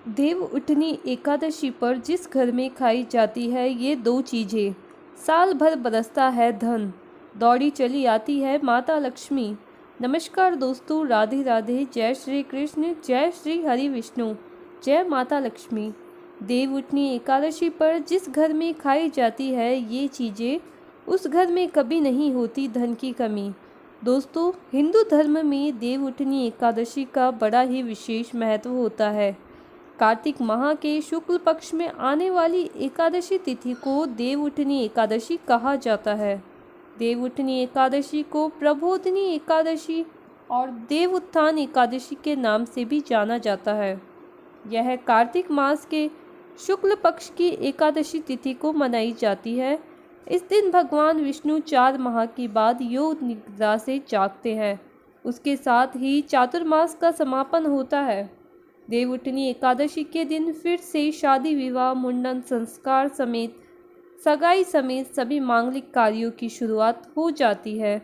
देव उठनी एकादशी पर जिस घर में खाई जाती है ये दो चीज़ें, साल भर बरसता है धन, दौड़ी चली आती है माता लक्ष्मी। नमस्कार दोस्तों, राधे राधे, जय श्री कृष्ण, जय श्री हरि विष्णु, जय माता लक्ष्मी। देव उठनी एकादशी पर जिस घर में खाई जाती है ये चीज़ें, उस घर में कभी नहीं होती धन की कमी। दोस्तों, हिंदू धर्म में देव उठनी एकादशी का बड़ा ही विशेष महत्व होता है। कार्तिक माह के शुक्ल पक्ष में आने वाली एकादशी तिथि को देव उठनी एकादशी कहा जाता है। देव उठनी एकादशी को प्रबोधिनी एकादशी और देव उत्थान एकादशी के नाम से भी जाना जाता है। यह कार्तिक मास के शुक्ल पक्ष की एकादशी तिथि को मनाई जाती है। इस दिन भगवान विष्णु 4 माह के बाद योग निद्रा से जागते हैं। उसके साथ ही चातुर्मास का समापन होता है। देव उठनी एकादशी के दिन फिर से शादी विवाह मुंडन संस्कार समेत सगाई समेत सभी मांगलिक कार्यों की शुरुआत हो जाती है।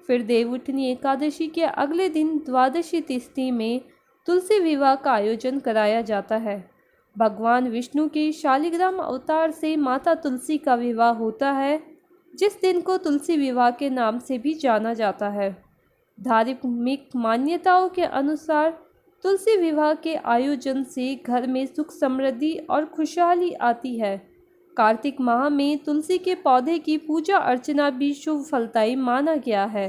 फिर देव उठनी एकादशी के अगले दिन द्वादशी तिथि में तुलसी विवाह का आयोजन कराया जाता है। भगवान विष्णु के शालिग्राम अवतार से माता तुलसी का विवाह होता है, जिस दिन को तुलसी विवाह के नाम से भी जाना जाता है। धार्मिक मान्यताओं के अनुसार तुलसी विवाह के आयोजन से घर में सुख समृद्धि और खुशहाली आती है। कार्तिक माह में तुलसी के पौधे की पूजा अर्चना भी शुभ फलदायी माना गया है।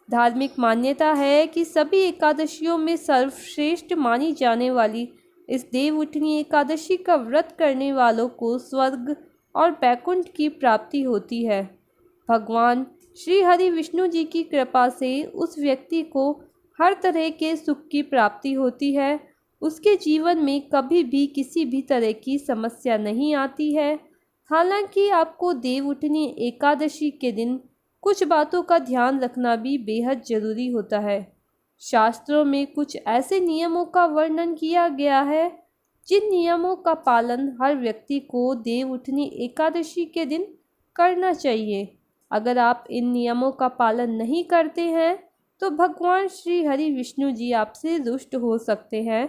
धार्मिक मान्यता है कि सभी एकादशियों में सर्वश्रेष्ठ मानी जाने वाली इस देव उठनी एकादशी का व्रत करने वालों को स्वर्ग और बैकुंठ की प्राप्ति होती है। भगवान श्री हरि विष्णु जी की कृपा से उस व्यक्ति को हर तरह के सुख की प्राप्ति होती है। उसके जीवन में कभी भी किसी भी तरह की समस्या नहीं आती है। हालांकि आपको देव उठनी एकादशी के दिन कुछ बातों का ध्यान रखना भी बेहद ज़रूरी होता है। शास्त्रों में कुछ ऐसे नियमों का वर्णन किया गया है जिन नियमों का पालन हर व्यक्ति को देव उठनी एकादशी के दिन करना चाहिए। अगर आप इन नियमों का पालन नहीं करते हैं तो भगवान श्री हरि विष्णु जी आपसे रुष्ट हो सकते हैं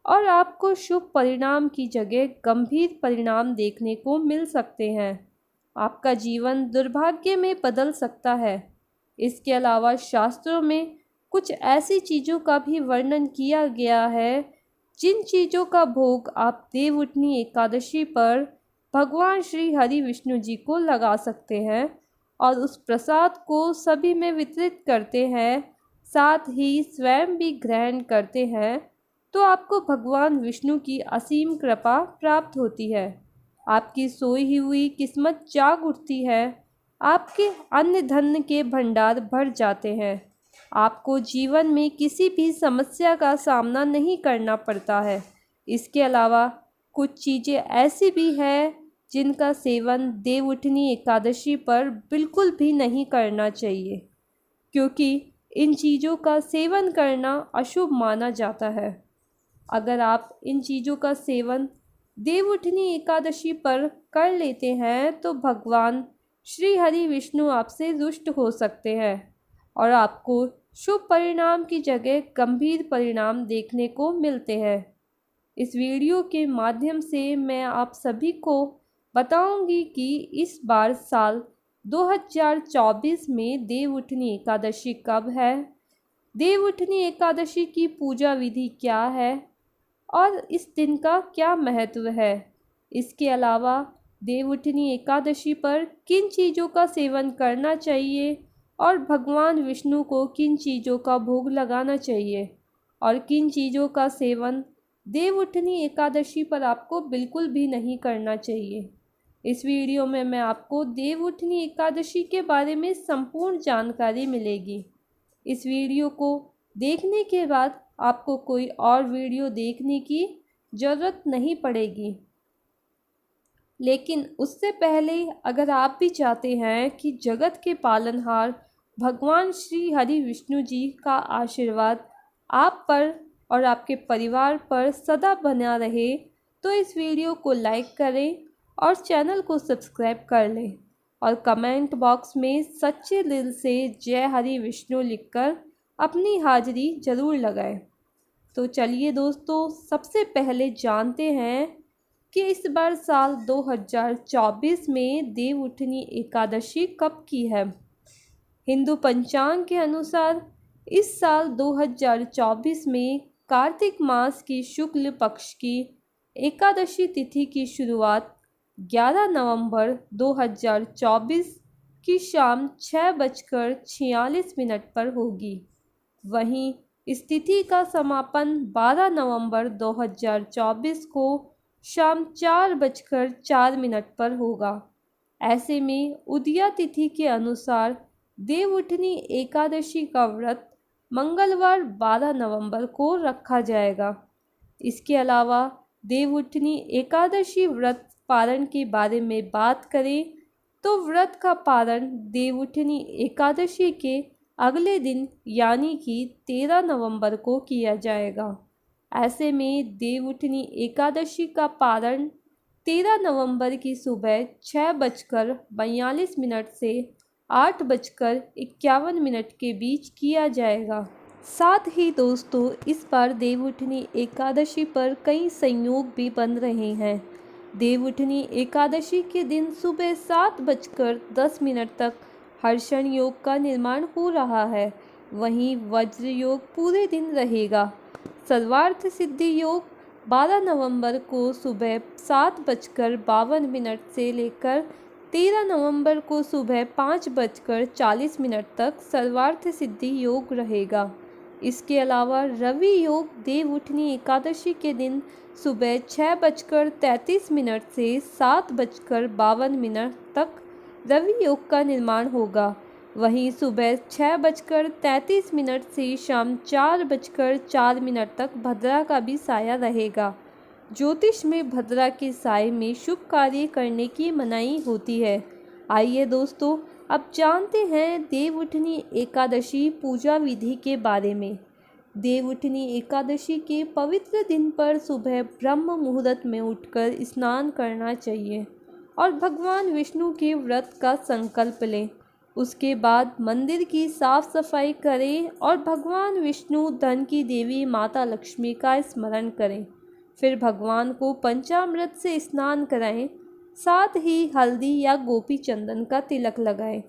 और आपको शुभ परिणाम की जगह गंभीर परिणाम देखने को मिल सकते हैं। आपका जीवन दुर्भाग्य में बदल सकता है। इसके अलावा शास्त्रों में कुछ ऐसी चीज़ों का भी वर्णन किया गया है जिन चीज़ों का भोग आप देव उठनी एकादशी पर भगवान श्री हरि विष्णु जी को लगा सकते हैं और उस प्रसाद को सभी में वितरित करते हैं, साथ ही स्वयं भी ग्रहण करते हैं, तो आपको भगवान विष्णु की असीम कृपा प्राप्त होती है। आपकी सोई हुई किस्मत जाग उठती है। आपके अन्य धन के भंडार भर जाते हैं। आपको जीवन में किसी भी समस्या का सामना नहीं करना पड़ता है। इसके अलावा कुछ चीज़ें ऐसी भी हैं जिनका सेवन देव उठनी एकादशी पर बिल्कुल भी नहीं करना चाहिए, क्योंकि इन चीज़ों का सेवन करना अशुभ माना जाता है। अगर आप इन चीज़ों का सेवन देव उठनी एकादशी पर कर लेते हैं तो भगवान श्री हरि विष्णु आपसे रुष्ट हो सकते हैं और आपको शुभ परिणाम की जगह गंभीर परिणाम देखने को मिलते हैं। इस वीडियो के माध्यम से मैं आप सभी को बताऊंगी कि इस बार साल 2024 में देव उठनी एकादशी कब है, देव उठनी एकादशी की पूजा विधि क्या है और इस दिन का क्या महत्व है। इसके अलावा देव उठनी एकादशी पर किन चीज़ों का सेवन करना चाहिए और भगवान विष्णु को किन चीज़ों का भोग लगाना चाहिए और किन चीज़ों का सेवन देव उठनी एकादशी पर आपको बिल्कुल भी नहीं करना चाहिए। इस वीडियो में मैं आपको देव उठनी एकादशी के बारे में संपूर्ण जानकारी मिलेगी। इस वीडियो को देखने के बाद आपको कोई और वीडियो देखने की ज़रूरत नहीं पड़ेगी। लेकिन उससे पहले अगर आप भी चाहते हैं कि जगत के पालनहार भगवान श्री हरि विष्णु जी का आशीर्वाद आप पर और आपके परिवार पर सदा बना रहे, तो इस वीडियो को लाइक करें और चैनल को सब्सक्राइब कर लें और कमेंट बॉक्स में सच्चे दिल से जय हरि विष्णु लिखकर अपनी हाजिरी जरूर लगाएं। तो चलिए दोस्तों, सबसे पहले जानते हैं कि इस बार साल 2024 में देवउठनी एकादशी कब की है। हिंदू पंचांग के अनुसार इस साल 2024 में कार्तिक मास की शुक्ल पक्ष की एकादशी तिथि की शुरुआत 11 नवंबर 2024 की शाम 6:46 पर होगी। वहीं इस तिथि का समापन 12 नवंबर 2024 को शाम 4:04 पर होगा। ऐसे में उदया तिथि के अनुसार देवउठनी एकादशी का व्रत मंगलवार 12 नवंबर को रखा जाएगा। इसके अलावा देवउठनी एकादशी व्रत पारण के बारे में बात करें तो व्रत का पारण देवउठनी एकादशी के अगले दिन यानी कि 13 नवंबर को किया जाएगा। ऐसे में देवउठनी एकादशी का पारण 13 नवंबर की सुबह 6:42 से 8:51 के बीच किया जाएगा। साथ ही दोस्तों, इस बार देवउठनी एकादशी पर कई संयोग भी बन रहे हैं। देवउठनी एकादशी के दिन सुबह 7:10 तक हर्षण योग का निर्माण हो रहा है। वहीं वज्र योग पूरे दिन रहेगा। सर्वार्थ सिद्धि योग 12 नवंबर को सुबह 7:52 से लेकर 13 नवंबर को सुबह 5:40 तक सर्वार्थ सिद्धि योग रहेगा। इसके अलावा रवि योग देवउठनी एकादशी के दिन सुबह 6:33 से 7:52 तक रवि योग का निर्माण होगा। वहीं सुबह 6:33 से शाम 4:04 तक भद्रा का भी साया रहेगा। ज्योतिष में भद्रा के साये में शुभ कार्य करने की मनाही होती है। आइए दोस्तों, अब जानते हैं देवउठनी एकादशी पूजा विधि के बारे में। देवउठनी एकादशी के पवित्र दिन पर सुबह ब्रह्म मुहूर्त में उठकर स्नान करना चाहिए और भगवान विष्णु के व्रत का संकल्प लें। उसके बाद मंदिर की साफ सफाई करें और भगवान विष्णु, धन की देवी माता लक्ष्मी का स्मरण करें। फिर भगवान को पंचामृत से स्नान कराएं, साथ ही हल्दी या गोपी चंदन का तिलक लगाएं।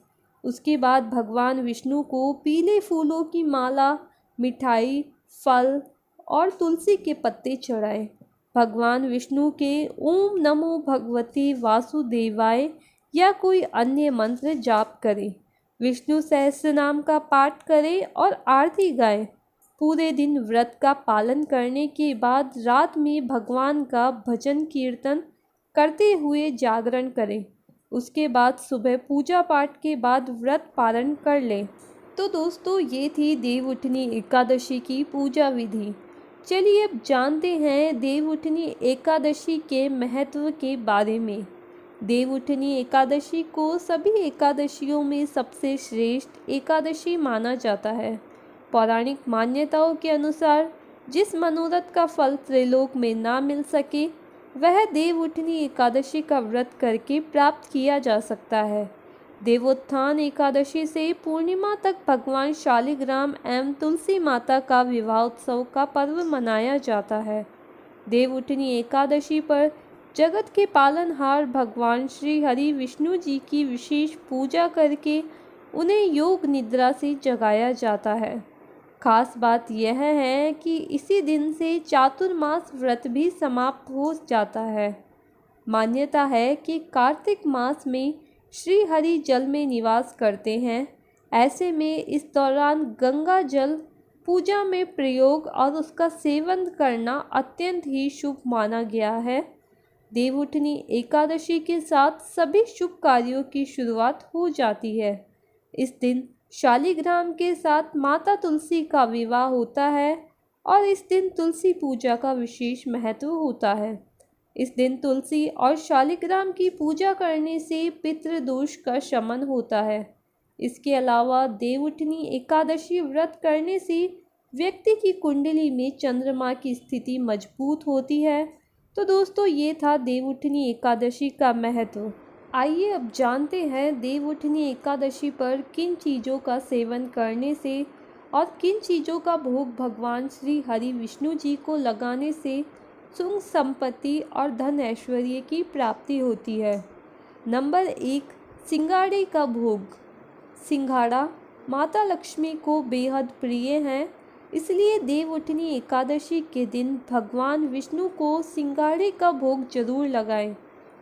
उसके बाद भगवान विष्णु को पीले फूलों की माला, मिठाई, फल और तुलसी के पत्ते चढ़ाएं। भगवान विष्णु के ओम नमो भगवते वासुदेवाय या कोई अन्य मंत्र जाप करें। विष्णु सहस्त्र नाम का पाठ करें और आरती गाएं। पूरे दिन व्रत का पालन करने के बाद रात में भगवान का भजन कीर्तन करते हुए जागरण करें। उसके बाद सुबह पूजा पाठ के बाद व्रत पालन कर लें। तो दोस्तों, ये थी देवउठनी एकादशी की पूजा विधि। चलिए अब जानते हैं देवउठनी एकादशी के महत्व के बारे में। देवउठनी एकादशी को सभी एकादशियों में सबसे श्रेष्ठ एकादशी माना जाता है। पौराणिक मान्यताओं के अनुसार जिस मनोरथ का फल त्रिलोक में ना मिल सके, वह देवउठनी एकादशी का व्रत करके प्राप्त किया जा सकता है। देवोत्थान एकादशी से पूर्णिमा तक भगवान शालिग्राम एवं तुलसी माता का विवाह उत्सव का पर्व मनाया जाता है। देवउठनी एकादशी पर जगत के पालनहार भगवान श्री हरि विष्णु जी की विशेष पूजा करके उन्हें योग निद्रा से जगाया जाता है। खास बात यह है कि इसी दिन से चातुर्मास व्रत भी समाप्त हो जाता है। मान्यता है कि कार्तिक मास में श्री हरि जल में निवास करते हैं। ऐसे में इस दौरान गंगा जल पूजा में प्रयोग और उसका सेवन करना अत्यंत ही शुभ माना गया है। देवउठनी एकादशी के साथ सभी शुभ कार्यों की शुरुआत हो जाती है। इस दिन शालिग्राम के साथ माता तुलसी का विवाह होता है और इस दिन तुलसी पूजा का विशेष महत्व होता है। इस दिन तुलसी और शालिग्राम की पूजा करने से पितृदोष का शमन होता है। इसके अलावा देवउठनी एकादशी व्रत करने से व्यक्ति की कुंडली में चंद्रमा की स्थिति मजबूत होती है। तो दोस्तों, ये था देवउठनी एकादशी का महत्व। आइए अब जानते हैं देवउठनी एकादशी पर किन चीज़ों का सेवन करने से और किन चीज़ों का भोग भगवान श्री हरि विष्णु जी को लगाने से सुख संपत्ति और धन ऐश्वर्य की प्राप्ति होती है। नंबर 1, सिंघाड़े का भोग। सिंघाड़ा माता लक्ष्मी को बेहद प्रिय है, इसलिए देवउठनी एकादशी के दिन भगवान विष्णु को सिंघाड़े का भोग जरूर लगाएं।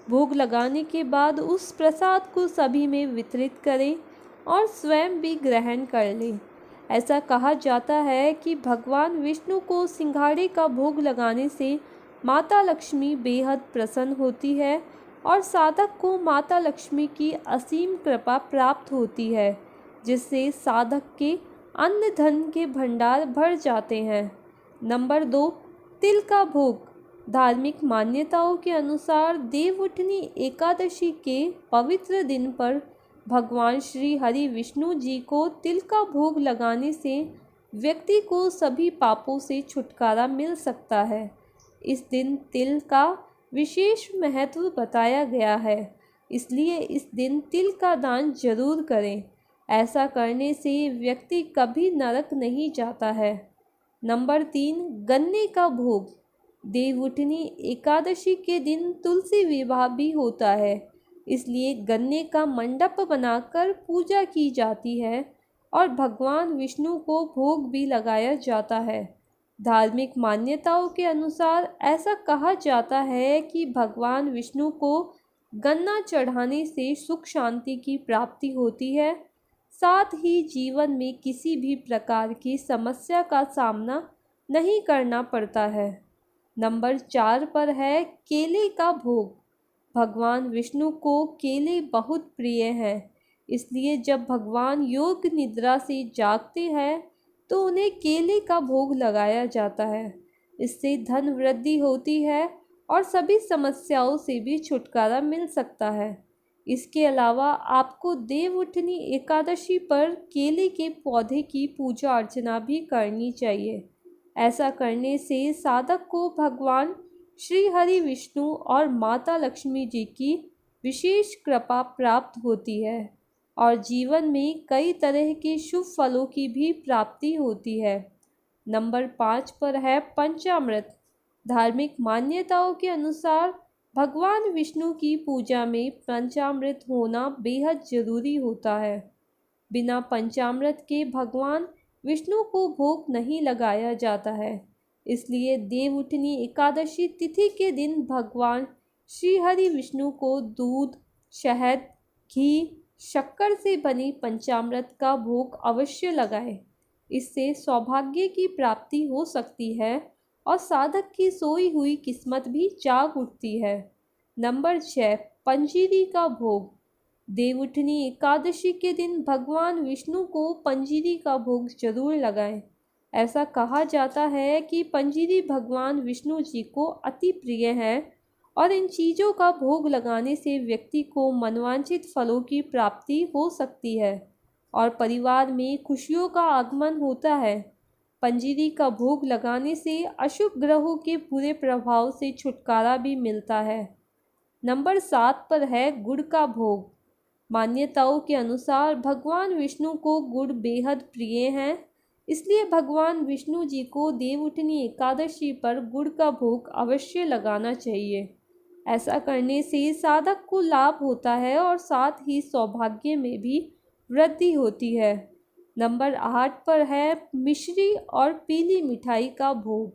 भोग लगाने के बाद उस प्रसाद को सभी में वितरित करें और स्वयं भी ग्रहण कर लें। ऐसा कहा जाता है कि भगवान विष्णु को सिंघाड़े का भोग लगाने से माता लक्ष्मी बेहद प्रसन्न होती है और साधक को माता लक्ष्मी की असीम कृपा प्राप्त होती है, जिससे साधक के अन्न धन के भंडार भर जाते हैं। नंबर 2, तिल का भोग। धार्मिक मान्यताओं के अनुसार देवउठनी एकादशी के पवित्र दिन पर भगवान श्री हरि विष्णु जी को तिल का भोग लगाने से व्यक्ति को सभी पापों से छुटकारा मिल सकता है। इस दिन तिल का विशेष महत्व बताया गया है, इसलिए इस दिन तिल का दान जरूर करें। ऐसा करने से व्यक्ति कभी नरक नहीं जाता है। नंबर 3, गन्ने का भोग। देवउठनी एकादशी के दिन तुलसी विवाह भी होता है, इसलिए गन्ने का मंडप बनाकर पूजा की जाती है और भगवान विष्णु को भोग भी लगाया जाता है। धार्मिक मान्यताओं के अनुसार ऐसा कहा जाता है कि भगवान विष्णु को गन्ना चढ़ाने से सुख शांति की प्राप्ति होती है, साथ ही जीवन में किसी भी प्रकार की समस्या का सामना नहीं करना पड़ता है। नंबर 4 पर है केले का भोग। भगवान विष्णु को केले बहुत प्रिय हैं, इसलिए जब भगवान योग निद्रा से जागते हैं तो उन्हें केले का भोग लगाया जाता है। इससे धन वृद्धि होती है और सभी समस्याओं से भी छुटकारा मिल सकता है। इसके अलावा आपको देवउठनी एकादशी पर केले के पौधे की पूजा अर्चना भी करनी चाहिए। ऐसा करने से साधक को भगवान श्री हरि विष्णु और माता लक्ष्मी जी की विशेष कृपा प्राप्त होती है और जीवन में कई तरह के शुभ फलों की भी प्राप्ति होती है। नंबर 5 पर है पंचामृत। धार्मिक मान्यताओं के अनुसार भगवान विष्णु की पूजा में पंचामृत होना बेहद जरूरी होता है। बिना पंचामृत के भगवान विष्णु को भोग नहीं लगाया जाता है, इसलिए देवउठनी एकादशी तिथि के दिन भगवान श्री हरि विष्णु को दूध, शहद, घी, शक्कर से बनी पंचामृत का भोग अवश्य लगाएं। इससे सौभाग्य की प्राप्ति हो सकती है और साधक की सोई हुई किस्मत भी जाग उठती है। नंबर 6, पंजीरी का भोग। देवउठनी एकादशी के दिन भगवान विष्णु को पंजीरी का भोग जरूर लगाएं। ऐसा कहा जाता है कि पंजीरी भगवान विष्णु जी को अति प्रिय है और इन चीज़ों का भोग लगाने से व्यक्ति को मनवांछित फलों की प्राप्ति हो सकती है और परिवार में खुशियों का आगमन होता है। पंजीरी का भोग लगाने से अशुभ ग्रहों के बुरे प्रभाव से छुटकारा भी मिलता है। नंबर 7 पर है गुड़ का भोग। मान्यताओं के अनुसार भगवान विष्णु को गुड़ बेहद प्रिय है, इसलिए भगवान विष्णु जी को देवउठनी एकादशी पर गुड़ का भोग अवश्य लगाना चाहिए। ऐसा करने से साधक को लाभ होता है और साथ ही सौभाग्य में भी वृद्धि होती है। नंबर 8 पर है मिश्री और पीली मिठाई का भोग।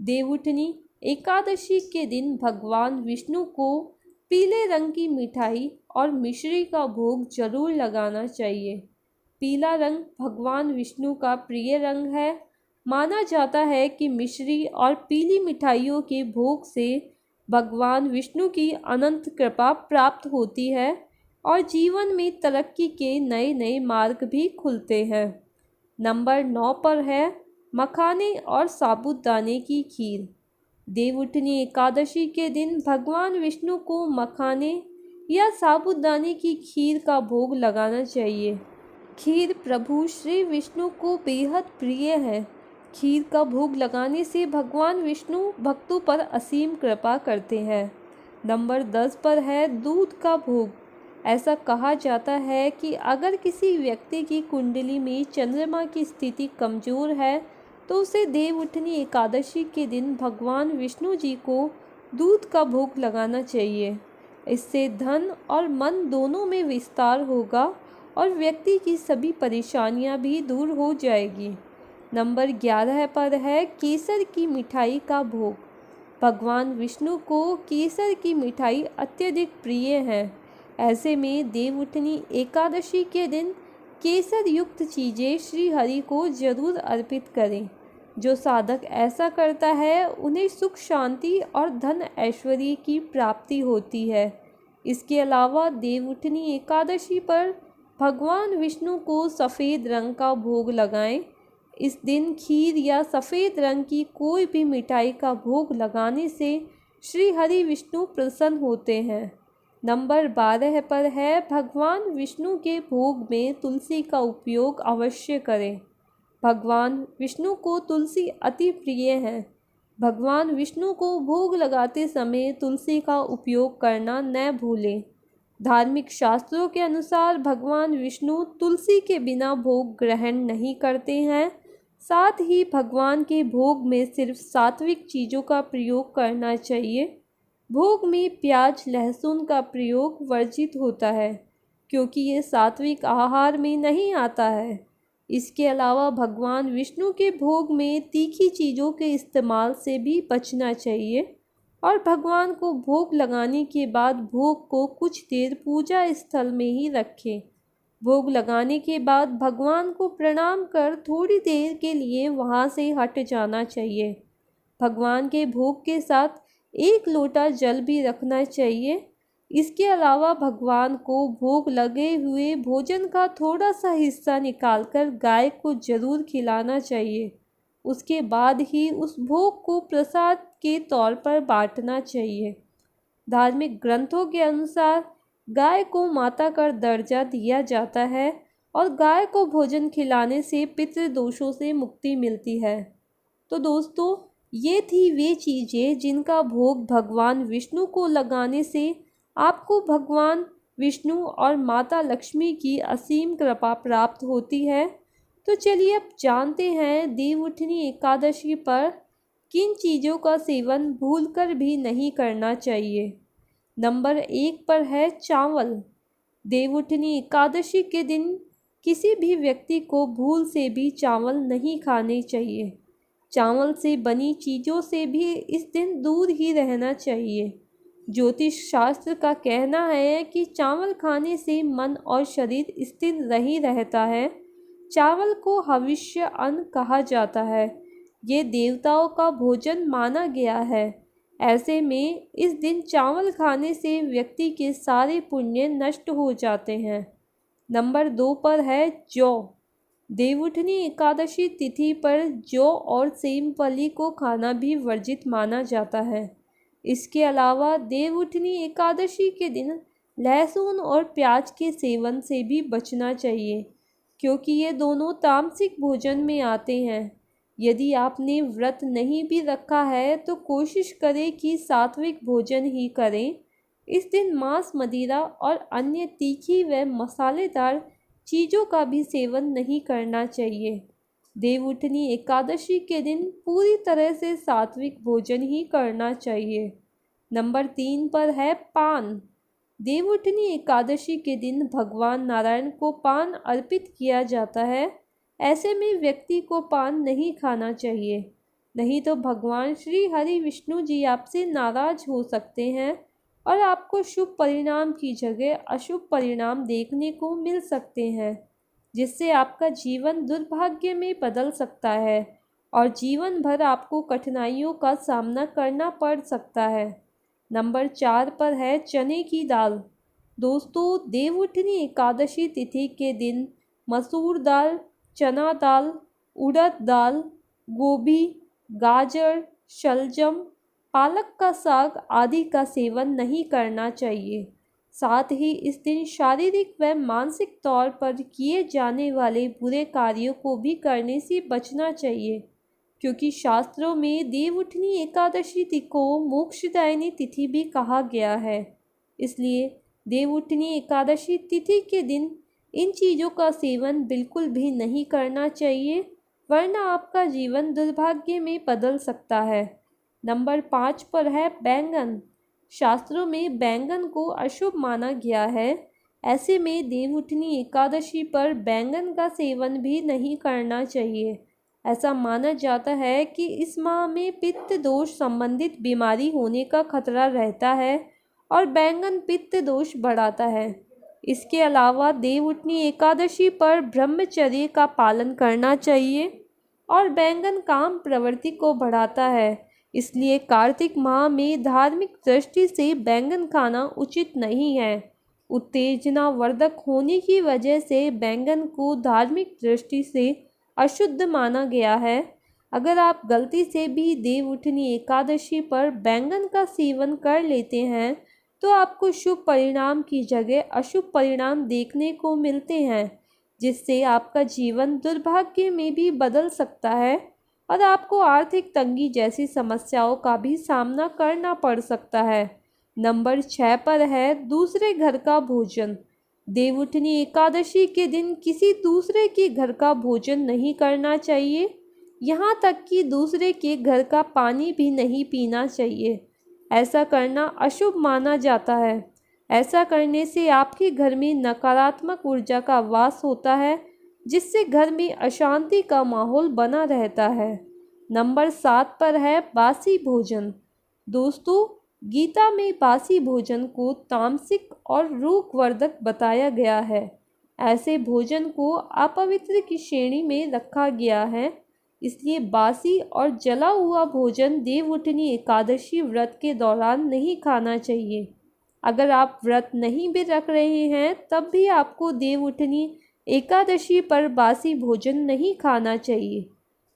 देवउठनी एकादशी के दिन भगवान विष्णु को पीले रंग की मिठाई और मिश्री का भोग जरूर लगाना चाहिए। पीला रंग भगवान विष्णु का प्रिय रंग है। माना जाता है कि मिश्री और पीली मिठाइयों के भोग से भगवान विष्णु की अनंत कृपा प्राप्त होती है और जीवन में तरक्की के नए नए मार्ग भी खुलते हैं। नंबर 9 पर है मखाने और साबूदाने की खीर। देवउठनी एकादशी के दिन भगवान विष्णु को मखाने या साबूदाने की खीर का भोग लगाना चाहिए। खीर प्रभु श्री विष्णु को बेहद प्रिय है। खीर का भोग लगाने से भगवान विष्णु भक्तों पर असीम कृपा करते हैं। नंबर 10 पर है दूध का भोग। ऐसा कहा जाता है कि अगर किसी व्यक्ति की कुंडली में चंद्रमा की स्थिति कमज़ोर है तो उसे देवउठनी एकादशी के दिन भगवान विष्णु जी को दूध का भोग लगाना चाहिए। इससे धन और मन दोनों में विस्तार होगा और व्यक्ति की सभी परेशानियां भी दूर हो जाएगी। नंबर 11 पर है केसर की मिठाई का भोग। भगवान विष्णु को केसर की मिठाई अत्यधिक प्रिय है। ऐसे में देवउठनी एकादशी के दिन केसर युक्त चीज़ें श्री हरि को जरूर अर्पित करें। जो साधक ऐसा करता है उन्हें सुख शांति और धन ऐश्वर्य की प्राप्ति होती है। इसके अलावा देवउठनी एकादशी पर भगवान विष्णु को सफ़ेद रंग का भोग लगाएं। इस दिन खीर या सफ़ेद रंग की कोई भी मिठाई का भोग लगाने से श्री हरि विष्णु प्रसन्न होते हैं। नंबर 12 पर है भगवान विष्णु के भोग में तुलसी का उपयोग अवश्य करें। भगवान विष्णु को तुलसी अति प्रिय है। भगवान विष्णु को भोग लगाते समय तुलसी का उपयोग करना न भूलें। धार्मिक शास्त्रों के अनुसार भगवान विष्णु तुलसी के बिना भोग ग्रहण नहीं करते हैं। साथ ही भगवान के भोग में सिर्फ सात्विक चीज़ों का प्रयोग करना चाहिए। भोग में प्याज लहसुन का प्रयोग वर्जित होता है क्योंकि ये सात्विक आहार में नहीं आता है। इसके अलावा भगवान विष्णु के भोग में तीखी चीज़ों के इस्तेमाल से भी बचना चाहिए और भगवान को भोग लगाने के बाद भोग को कुछ देर पूजा स्थल में ही रखें। भोग लगाने के बाद भगवान को प्रणाम कर थोड़ी देर के लिए वहां से हट जाना चाहिए। भगवान के भोग के साथ 1 लोटा जल भी रखना चाहिए। इसके अलावा भगवान को भोग लगे हुए भोजन का थोड़ा सा हिस्सा निकालकर गाय को जरूर खिलाना चाहिए। उसके बाद ही उस भोग को प्रसाद के तौर पर बांटना चाहिए। धार्मिक ग्रंथों के अनुसार गाय को माता का दर्जा दिया जाता है और गाय को भोजन खिलाने से पितृदोषों से मुक्ति मिलती है। तो दोस्तों, ये थी वे चीज़ें जिनका भोग भगवान विष्णु को लगाने से आपको भगवान विष्णु और माता लक्ष्मी की असीम कृपा प्राप्त होती है। तो चलिए अब जानते हैं देवउठनी एकादशी पर किन चीज़ों का सेवन भूलकर भी नहीं करना चाहिए। नंबर 1 पर है चावल। देवउठनी एकादशी के दिन किसी भी व्यक्ति को भूल से भी चावल नहीं खाने चाहिए। चावल से बनी चीज़ों से भी इस दिन दूर ही रहना चाहिए। ज्योतिष शास्त्र का कहना है कि चावल खाने से मन और शरीर स्थिर नहीं रहता है। चावल को हविष्य अन्न कहा जाता है। ये देवताओं का भोजन माना गया है। ऐसे में इस दिन चावल खाने से व्यक्ति के सारे पुण्य नष्ट हो जाते हैं। नंबर 2 पर है जौ। देवउठनी एकादशी तिथि पर जौ और सेमफली को खाना भी वर्जित माना जाता है। इसके अलावा देवउठनी एकादशी के दिन लहसुन और प्याज के सेवन से भी बचना चाहिए क्योंकि ये दोनों तामसिक भोजन में आते हैं। यदि आपने व्रत नहीं भी रखा है तो कोशिश करें कि सात्विक भोजन ही करें। इस दिन मांस मदिरा और अन्य तीखी व मसालेदार चीज़ों का भी सेवन नहीं करना चाहिए। देवउठनी एकादशी के दिन पूरी तरह से सात्विक भोजन ही करना चाहिए। नंबर 3 पर है पान। देवउठनी एकादशी के दिन भगवान नारायण को पान अर्पित किया जाता है। ऐसे में व्यक्ति को पान नहीं खाना चाहिए, नहीं तो भगवान श्री हरि विष्णु जी आपसे नाराज हो सकते हैं और आपको शुभ परिणाम की जगह अशुभ परिणाम देखने को मिल सकते हैं, जिससे आपका जीवन दुर्भाग्य में बदल सकता है और जीवन भर आपको कठिनाइयों का सामना करना पड़ सकता है। नंबर 4 पर है चने की दाल। दोस्तों, देवउठनी एकादशी तिथि के दिन मसूर दाल, चना दाल, उड़द दाल, गोभी, गाजर, शलजम, पालक का साग आदि का सेवन नहीं करना चाहिए। साथ ही इस दिन शारीरिक व मानसिक तौर पर किए जाने वाले बुरे कार्यों को भी करने से बचना चाहिए क्योंकि शास्त्रों में देवउठनी एकादशी तिथि को मोक्षदायिनी तिथि भी कहा गया है। इसलिए देवउठनी एकादशी तिथि के दिन इन चीज़ों का सेवन बिल्कुल भी नहीं करना चाहिए, वरना आपका जीवन दुर्भाग्य में बदल सकता है। नंबर 5 पर है बैंगन। शास्त्रों में बैंगन को अशुभ माना गया है। ऐसे में देवउठनी एकादशी पर बैंगन का सेवन भी नहीं करना चाहिए। ऐसा माना जाता है कि इस माह में पित्त दोष संबंधित बीमारी होने का खतरा रहता है और बैंगन पित्त दोष बढ़ाता है। इसके अलावा देवउठनी एकादशी पर ब्रह्मचर्य का पालन करना चाहिए और बैंगन काम प्रवृत्ति को बढ़ाता है, इसलिए कार्तिक माह में धार्मिक दृष्टि से बैंगन खाना उचित नहीं है। उत्तेजना वर्धक होने की वजह से बैंगन को धार्मिक दृष्टि से अशुद्ध माना गया है। अगर आप गलती से भी देवउठनी एकादशी पर बैंगन का सेवन कर लेते हैं तो आपको शुभ परिणाम की जगह अशुभ परिणाम देखने को मिलते हैं, जिससे आपका जीवन दुर्भाग्य में भी बदल सकता है और आपको आर्थिक तंगी जैसी समस्याओं का भी सामना करना पड़ सकता है। नंबर 6 पर है दूसरे घर का भोजन। देवउठनी एकादशी के दिन किसी दूसरे के घर का भोजन नहीं करना चाहिए, यहाँ तक कि दूसरे के घर का पानी भी नहीं पीना चाहिए। ऐसा करना अशुभ माना जाता है। ऐसा करने से आपके घर में नकारात्मक ऊर्जा का वास होता है, जिससे घर में अशांति का माहौल बना रहता है। नंबर 7 पर है बासी भोजन। दोस्तों, गीता में बासी भोजन को तामसिक और रोगवर्धक बताया गया है। ऐसे भोजन को अपवित्र की श्रेणी में रखा गया है, इसलिए बासी और जला हुआ भोजन देवउठनी एकादशी व्रत के दौरान नहीं खाना चाहिए। अगर आप व्रत नहीं भी रख रहे हैं तब भी आपको देवउठनी एकादशी पर बासी भोजन नहीं खाना चाहिए।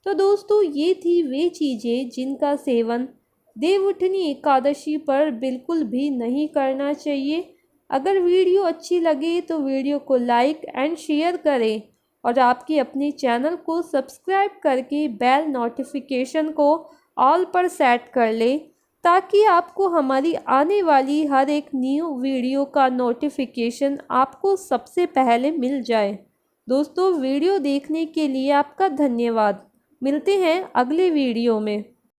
तो दोस्तों, ये थी वे चीज़ें जिनका सेवन देवउठनी एकादशी पर बिल्कुल भी नहीं करना चाहिए। अगर वीडियो अच्छी लगे तो वीडियो को लाइक एंड शेयर करें और आपके अपने चैनल को सब्सक्राइब करके बेल नोटिफिकेशन को ऑल पर सेट कर लें, ताकि आपको हमारी आने वाली हर एक न्यू वीडियो का नोटिफिकेशन आपको सबसे पहले मिल जाए। दोस्तों, वीडियो देखने के लिए आपका धन्यवाद। मिलते हैं अगले वीडियो में।